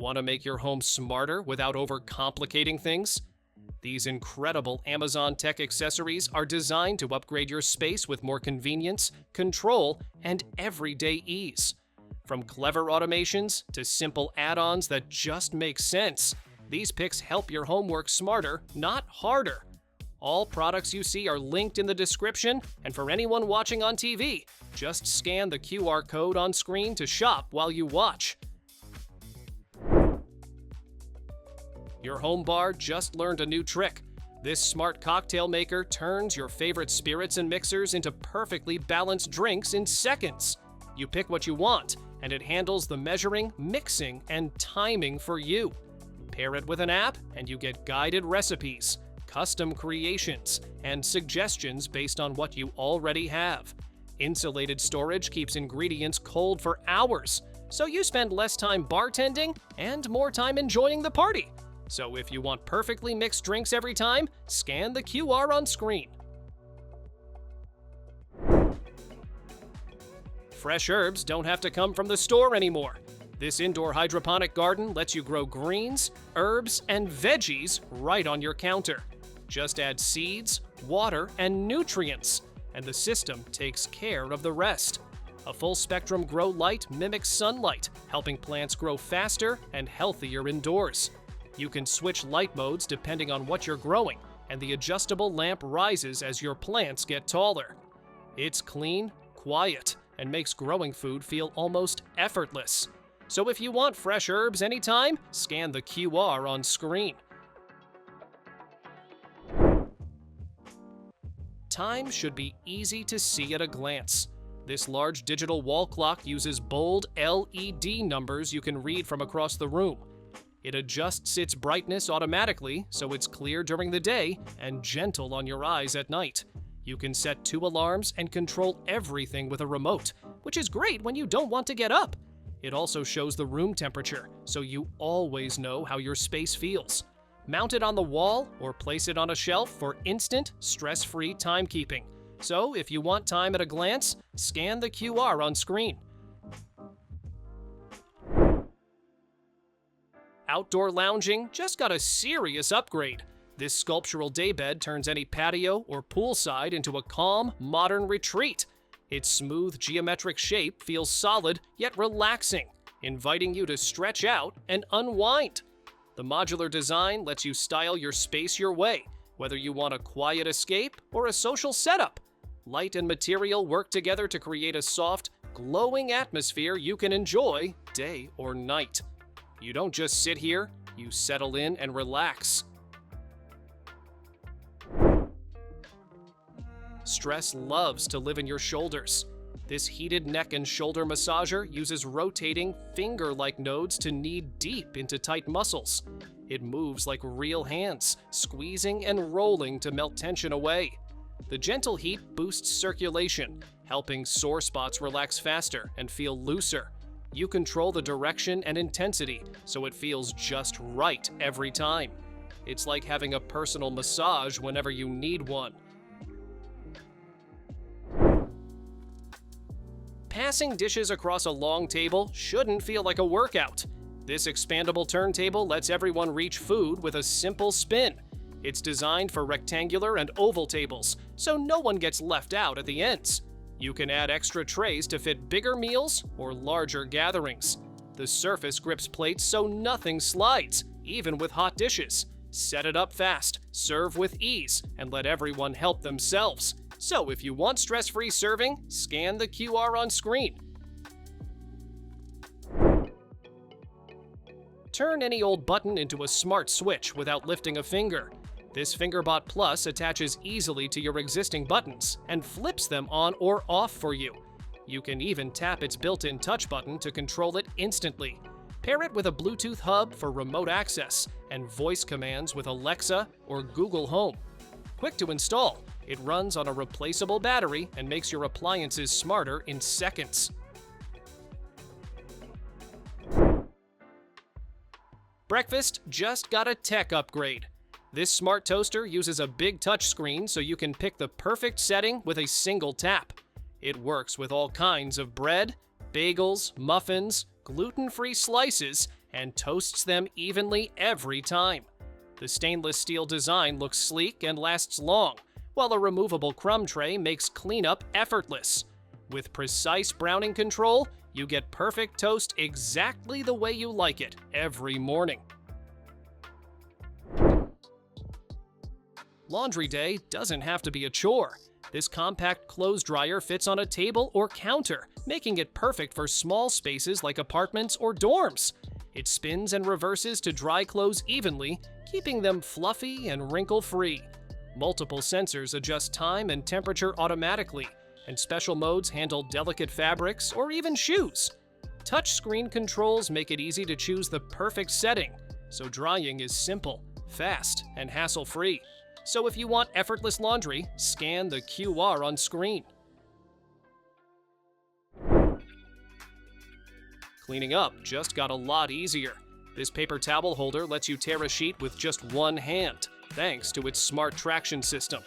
Want to make your home smarter without overcomplicating things? These incredible Amazon Tech accessories are designed to upgrade your space with more convenience, control, and everyday ease. From clever automations to simple add-ons that just make sense, these picks help your home work smarter, not harder. All products you see are linked in the description, and for anyone watching on TV, just scan the QR code on screen to shop while you watch. Your home bar just learned a new trick. This smart cocktail maker turns your favorite spirits and mixers into perfectly balanced drinks in seconds. You pick what you want, and it handles the measuring, mixing, and timing for you. Pair it with an app, and you get guided recipes, custom creations, and suggestions based on what you already have. Insulated storage keeps ingredients cold for hours, so you spend less time bartending and more time enjoying the party. So if you want perfectly mixed drinks every time, scan the QR on screen. Fresh herbs don't have to come from the store anymore. This indoor hydroponic garden lets you grow greens, herbs, and veggies right on your counter. Just add seeds, water, and nutrients, and the system takes care of the rest. A full-spectrum grow light mimics sunlight, helping plants grow faster and healthier indoors. You can switch light modes depending on what you're growing, and the adjustable lamp rises as your plants get taller. It's clean, quiet, and makes growing food feel almost effortless. So if you want fresh herbs anytime, scan the QR on screen. Time should be easy to see at a glance. This large digital wall clock uses bold LED numbers you can read from across the room. It adjusts its brightness automatically so it's clear during the day and gentle on your eyes at night. You can set 2 alarms and control everything with a remote, which is great when you don't want to get up. It also shows the room temperature, so you always know how your space feels. Mount it on the wall or place it on a shelf for instant, stress-free timekeeping. So if you want time at a glance, scan the QR on screen. Outdoor lounging just got a serious upgrade. This sculptural daybed turns any patio or poolside into a calm, modern retreat. Its smooth, geometric shape feels solid yet relaxing, inviting you to stretch out and unwind. The modular design lets you style your space your way, whether you want a quiet escape or a social setup. Light and material work together to create a soft, glowing atmosphere you can enjoy day or night. You don't just sit here, you settle in and relax. Stress loves to live in your shoulders. This heated neck and shoulder massager uses rotating, finger-like nodes to knead deep into tight muscles. It moves like real hands, squeezing and rolling to melt tension away. The gentle heat boosts circulation, helping sore spots relax faster and feel looser. You control the direction and intensity, so it feels just right every time. It's like having a personal massage whenever you need one. Passing dishes across a long table shouldn't feel like a workout. This expandable turntable lets everyone reach food with a simple spin. It's designed for rectangular and oval tables, so no one gets left out at the ends. You can add extra trays to fit bigger meals or larger gatherings. The surface grips plates so nothing slides, even with hot dishes. Set it up fast, serve with ease, and let everyone help themselves. So if you want stress-free serving, scan the QR on screen. Turn any old button into a smart switch without lifting a finger. This FingerBot Plus attaches easily to your existing buttons and flips them on or off for you. You can even tap its built-in touch button to control it instantly. Pair it with a Bluetooth hub for remote access and voice commands with Alexa or Google Home. Quick to install, it runs on a replaceable battery and makes your appliances smarter in seconds. Breakfast just got a tech upgrade. This smart toaster uses a big touchscreen so you can pick the perfect setting with a single tap. It works with all kinds of bread, bagels, muffins, gluten-free slices, and toasts them evenly every time. The stainless steel design looks sleek and lasts long, while a removable crumb tray makes cleanup effortless. With precise browning control, you get perfect toast exactly the way you like it every morning. Laundry day doesn't have to be a chore. This compact clothes dryer fits on a table or counter, making it perfect for small spaces like apartments or dorms. It spins and reverses to dry clothes evenly, keeping them fluffy and wrinkle-free. Multiple sensors adjust time and temperature automatically, and special modes handle delicate fabrics or even shoes. Touchscreen controls make it easy to choose the perfect setting, so drying is simple, fast, and hassle-free. So if you want effortless laundry, scan the QR on screen. Cleaning up just got a lot easier. This paper towel holder lets you tear a sheet with just one hand, thanks to its smart traction system.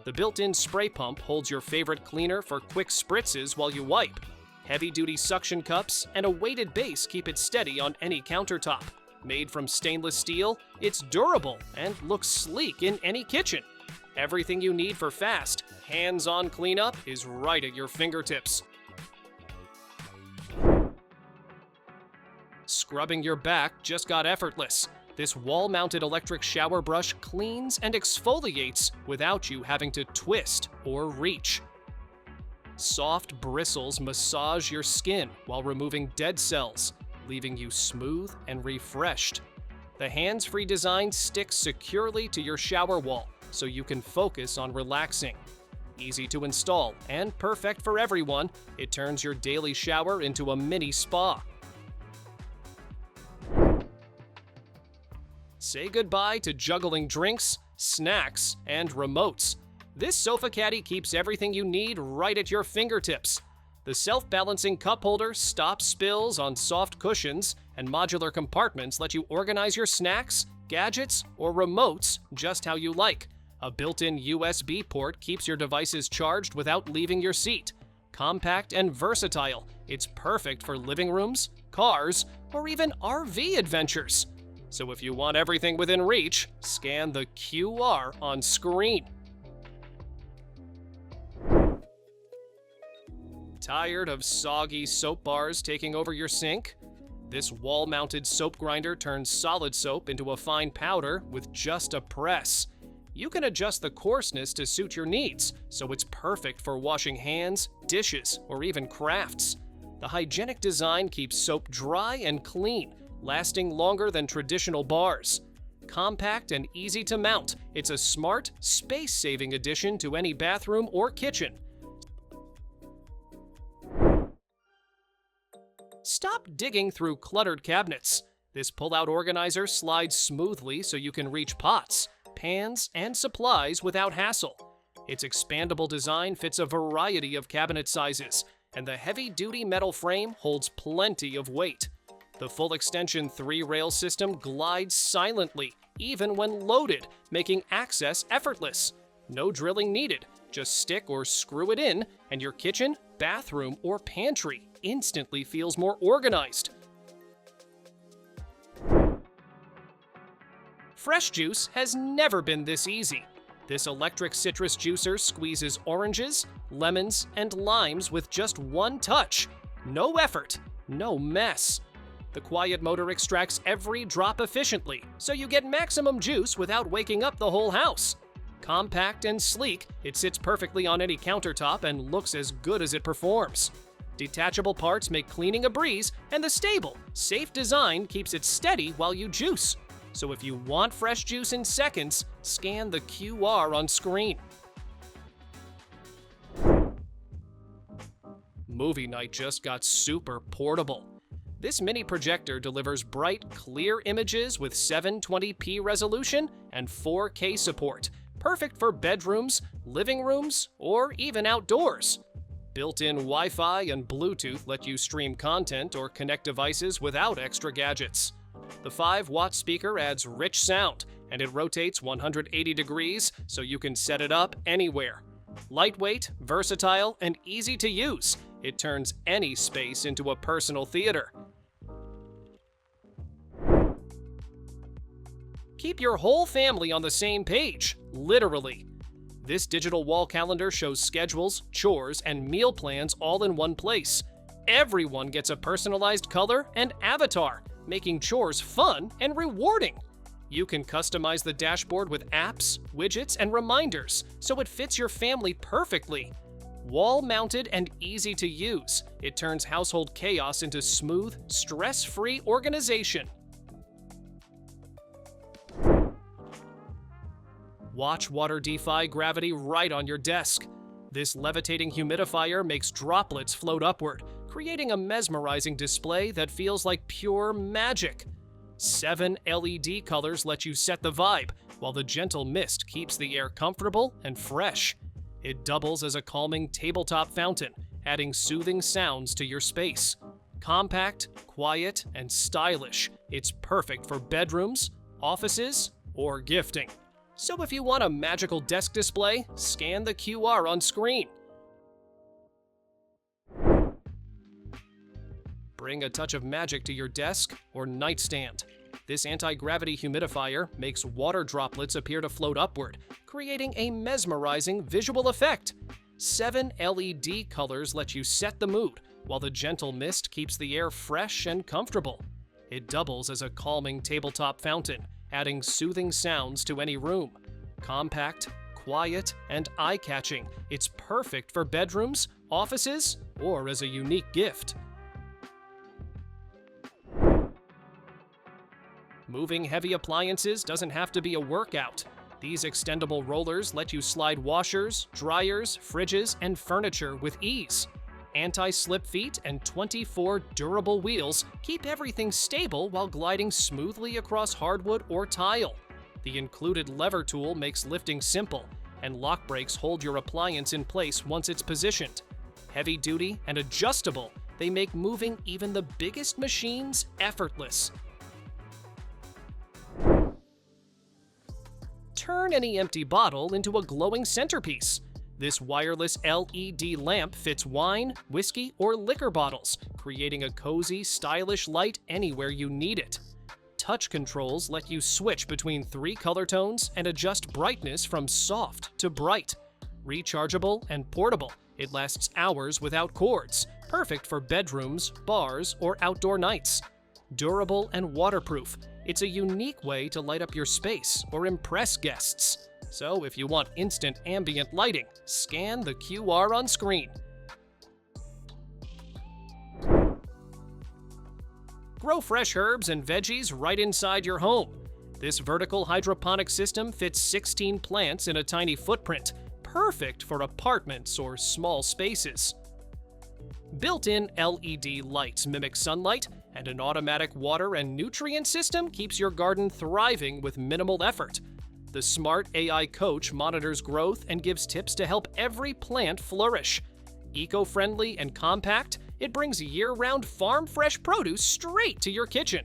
The built-in spray pump holds your favorite cleaner for quick spritzes while you wipe. Heavy-duty suction cups and a weighted base keep it steady on any countertop. Made from stainless steel, it's durable and looks sleek in any kitchen. Everything you need for fast, hands-on cleanup is right at your fingertips. Scrubbing your back just got effortless. This wall-mounted electric shower brush cleans and exfoliates without you having to twist or reach. Soft bristles massage your skin while removing dead cells, leaving you smooth and refreshed. The hands-free design sticks securely to your shower wall, so you can focus on relaxing. Easy to install and perfect for everyone, it turns your daily shower into a mini spa. Say goodbye to juggling drinks, snacks, and remotes. This sofa caddy keeps everything you need right at your fingertips. The self-balancing cup holder stops spills on soft cushions, and modular compartments let you organize your snacks, gadgets, or remotes just how you like. A built-in USB port keeps your devices charged without leaving your seat. Compact and versatile, it's perfect for living rooms, cars, or even RV adventures. So if you want everything within reach, scan the QR on screen. Tired of soggy soap bars taking over your sink? This wall-mounted soap grinder turns solid soap into a fine powder with just a press. You can adjust the coarseness to suit your needs, so it's perfect for washing hands, dishes, or even crafts. The hygienic design keeps soap dry and clean, lasting longer than traditional bars. Compact and easy to mount, it's a smart, space-saving addition to any bathroom or kitchen. Stop digging through cluttered cabinets. This pull-out organizer slides smoothly so you can reach pots, pans, and supplies without hassle. Its expandable design fits a variety of cabinet sizes, and the heavy-duty metal frame holds plenty of weight. The full extension 3-rail system glides silently, even when loaded, making access effortless. No drilling needed, just stick or screw it in, and your kitchen, bathroom, or pantry instantly feels more organized. Fresh juice has never been this easy. This electric citrus juicer squeezes oranges, lemons, and limes with just one touch. No effort, no mess. The quiet motor extracts every drop efficiently, so you get maximum juice without waking up the whole house. Compact and sleek, it sits perfectly on any countertop and looks as good as it performs. Detachable parts make cleaning a breeze, and the stable, safe design keeps it steady while you juice. So if you want fresh juice in seconds, scan the QR on screen. Movie night just got super portable. This mini projector delivers bright, clear images with 720p resolution and 4K support, perfect for bedrooms, living rooms, or even outdoors. Built-in Wi-Fi and Bluetooth let you stream content or connect devices without extra gadgets. The 5-watt speaker adds rich sound, and it rotates 180 degrees so you can set it up anywhere. Lightweight, versatile, and easy to use, it turns any space into a personal theater. Keep your whole family on the same page, literally. This digital wall calendar shows schedules, chores, and meal plans all in one place. Everyone gets a personalized color and avatar, making chores fun and rewarding. You can customize the dashboard with apps, widgets, and reminders, so it fits your family perfectly. Wall-mounted and easy to use, it turns household chaos into smooth, stress-free organization. Watch water defy gravity right on your desk. This levitating humidifier makes droplets float upward, creating a mesmerizing display that feels like pure magic. 7 LED colors let you set the vibe, while the gentle mist keeps the air comfortable and fresh. It doubles as a calming tabletop fountain, adding soothing sounds to your space. Compact, quiet, and stylish, it's perfect for bedrooms, offices, or gifting. So if you want a magical desk display, scan the QR on screen. Bring a touch of magic to your desk or nightstand. This anti-gravity humidifier makes water droplets appear to float upward, creating a mesmerizing visual effect. 7 LED colors let you set the mood, while the gentle mist keeps the air fresh and comfortable. It doubles as a calming tabletop fountain, adding soothing sounds to any room. Compact, quiet, and eye-catching, it's perfect for bedrooms, offices, or as a unique gift. Moving heavy appliances doesn't have to be a workout. These extendable rollers let you slide washers, dryers, fridges, and furniture with ease. Anti-slip feet and 24 durable wheels keep everything stable while gliding smoothly across hardwood or tile. The included lever tool makes lifting simple, and lock brakes hold your appliance in place once it's positioned. Heavy-duty and adjustable, they make moving even the biggest machines effortless. Turn any empty bottle into a glowing centerpiece. This wireless LED lamp fits wine, whiskey, or liquor bottles, creating a cozy, stylish light anywhere you need it. Touch controls let you switch between 3 color tones and adjust brightness from soft to bright. Rechargeable and portable, it lasts hours without cords, perfect for bedrooms, bars, or outdoor nights. Durable and waterproof, it's a unique way to light up your space or impress guests. So if you want instant ambient lighting, scan the QR on screen. Grow fresh herbs and veggies right inside your home. This vertical hydroponic system fits 16 plants in a tiny footprint, perfect for apartments or small spaces. Built-in LED lights mimic sunlight, and an automatic water and nutrient system keeps your garden thriving with minimal effort. The smart AI coach monitors growth and gives tips to help every plant flourish. Eco-friendly and compact, it brings year-round farm-fresh produce straight to your kitchen.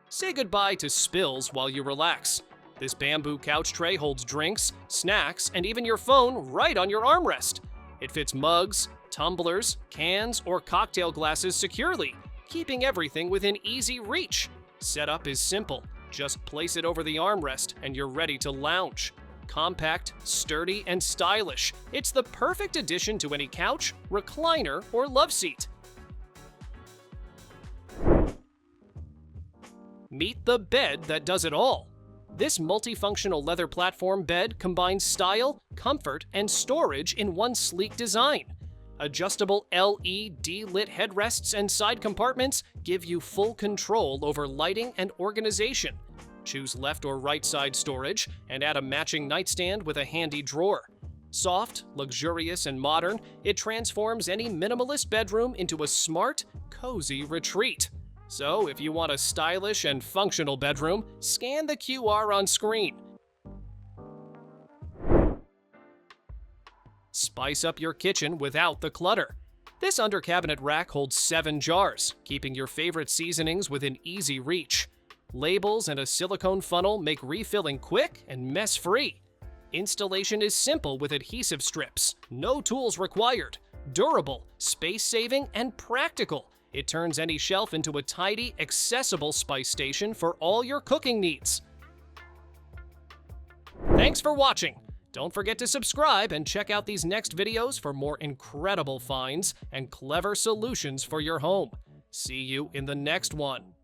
Say goodbye to spills while you relax. This bamboo couch tray holds drinks, snacks, and even your phone right on your armrest. It fits mugs, tumblers, cans, or cocktail glasses securely, keeping everything within easy reach. Setup is simple. Just place it over the armrest and you're ready to lounge. Compact, sturdy, and stylish, it's the perfect addition to any couch, recliner, or loveseat. Meet the bed that does it all. This multifunctional leather platform bed combines style, comfort, and storage in one sleek design. Adjustable LED-lit headrests and side compartments give you full control over lighting and organization. Choose left or right side storage and add a matching nightstand with a handy drawer. Soft, luxurious, and modern, it transforms any minimalist bedroom into a smart, cozy retreat. So if you want a stylish and functional bedroom, scan the QR on screen. Spice up your kitchen without the clutter. This under-cabinet rack holds 7 jars, keeping your favorite seasonings within easy reach. Labels and a silicone funnel make refilling quick and mess-free. Installation is simple with adhesive strips, no tools required. Durable, space-saving, and practical. It turns any shelf into a tidy, accessible spice station for all your cooking needs. Thanks for watching! Don't forget to subscribe and check out these next videos for more incredible finds and clever solutions for your home. See you in the next one.